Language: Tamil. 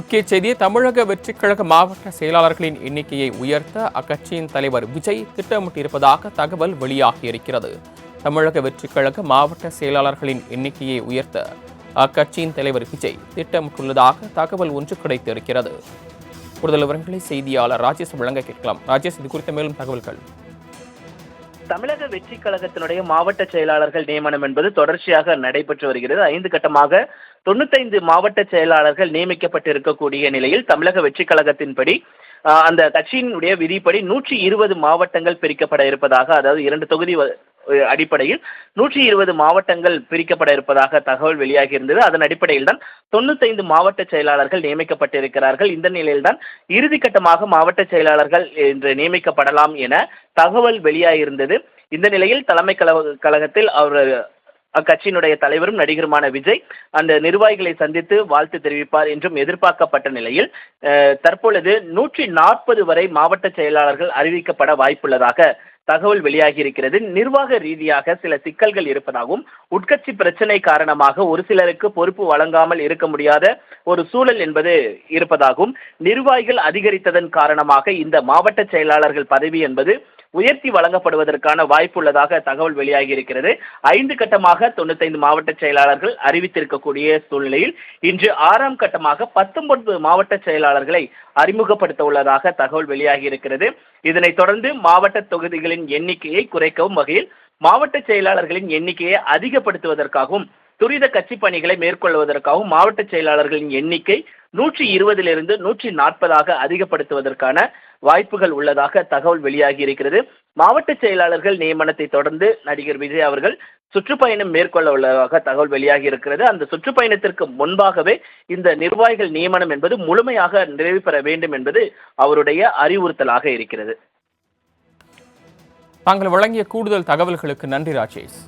முக்கிய செய்தி தமிழக வெற்றிக்கழக மாவட்ட செயலாளர்களின் எண்ணிக்கையை உயர்த்த அக்கட்சியின் தலைவர் விஜய் திட்டமிட்டிருப்பதாக தகவல் வெளியாகியிருக்கிறது. தமிழக வெற்றிக்கழக மாவட்ட செயலாளர்களின் எண்ணிக்கையை உயர்த்த அக்கட்சியின் தலைவர் விஜய் திட்டமிட்டுள்ளதாக தகவல் ஒன்று கிடைத்திருக்கிறது. கூடுதல் விவரங்களை செய்தியாளர் ராஜேஷ் வழங்க கேட்கலாம். ராஜேஷ், இது குறித்த மேலும் தகவல்கள். தமிழக வெற்றி கழகத்தினுடைய மாவட்ட செயலாளர்கள் நியமனம் என்பது தொடர்ச்சியாக நடைபெற்று வருகிறது. 5 கட்டமாக 95 மாவட்ட செயலாளர்கள் நியமிக்கப்பட்டிருக்கக்கூடிய நிலையில் தமிழக வெற்றி கழகத்தின்படி அந்த கட்சியினுடைய விதிப்படி 120 மாவட்டங்கள் பிரிக்கப்பட இருப்பதாக, அதாவது 2 தொகுதி அடிப்படையில் 120 மாவட்டங்கள் பிரிக்கப்பட இருப்பதாக தகவல் வெளியாகி இருந்தது. அதன் அடிப்படையில் தான் 95 மாவட்ட செயலாளர்கள் நியமிக்கப்பட்டிருக்கிறார்கள். இந்த நிலையில்தான் இறுதிக்கட்டமாக மாவட்ட செயலாளர்கள் என்று நியமிக்கப்படலாம் என தகவல் வெளியாகியிருந்தது. இந்த நிலையில் தலைமை கழகத்தில் அவர் அக்கட்சியினுடைய தலைவரும் நடிகருமான விஜய் அந்த நிர்வாகிகளை சந்தித்து வாழ்த்து தெரிவிப்பார் என்றும் எதிர்பார்க்கப்பட்ட நிலையில் தற்பொழுது 140 வரை மாவட்ட செயலாளர்கள் அறிவிக்கப்பட வாய்ப்புள்ளதாக தகவல் வெளியாகி இருக்கிறது. நிர்வாக ரீதியாக சில சிக்கல்கள் இருப்பதாகவும், உட்கட்சி பிரச்சனை காரணமாக ஒரு சிலருக்கு பொறுப்பு வழங்காமல் இருக்க முடியாத ஒரு சூழல் என்பது இருப்பதாகவும், நிர்வாகிகள் அதிகரித்ததன் காரணமாக இந்த மாவட்ட செயலாளர்கள் பதவி என்பது உயர்த்தி வழங்கப்படுவதற்கான வாய்ப்பு உள்ளதாக தகவல் வெளியாகி இருக்கிறது. 5 கட்டமாக 95 மாவட்ட செயலாளர்கள் அறிவித்திருக்கக்கூடிய சூழ்நிலையில் இன்று 6ஆம் கட்டமாக 19 மாவட்ட செயலாளர்களை அறிமுகப்படுத்த உள்ளதாக தகவல் வெளியாகி இருக்கிறது. இதனைத் தொடர்ந்து மாவட்ட தொகுதிகளின் எண்ணிக்கையை குறைக்கவும் வகையில் மாவட்ட செயலாளர்களின் எண்ணிக்கையை அதிகப்படுத்துவதற்காகவும், துரித கட்சி பணிகளை மேற்கொள்வதற்காகவும் மாவட்ட செயலாளர்களின் எண்ணிக்கை 120 140 அதிகப்படுத்துவதற்கான வாய்ப்புகள் உள்ளதாக தகவல் வெளியாகி இருக்கிறது. மாவட்ட செயலாளர்கள் நியமனத்தை தொடர்ந்து நடிகர் விஜய் அவர்கள் சுற்றுப்பயணம் மேற்கொள்ள உள்ளதாக தகவல் வெளியாகி இருக்கிறது. அந்த சுற்றுப்பயணத்திற்கு முன்பாகவே இந்த நிர்வாகிகள் நியமனம் என்பது முழுமையாக நிறைவு பெற வேண்டும் என்பது அவருடைய அறிவுறுத்தலாக இருக்கிறது. தாங்கள் வழங்கிய கூடுதல் தகவல்களுக்கு நன்றி ராஜேஷ்.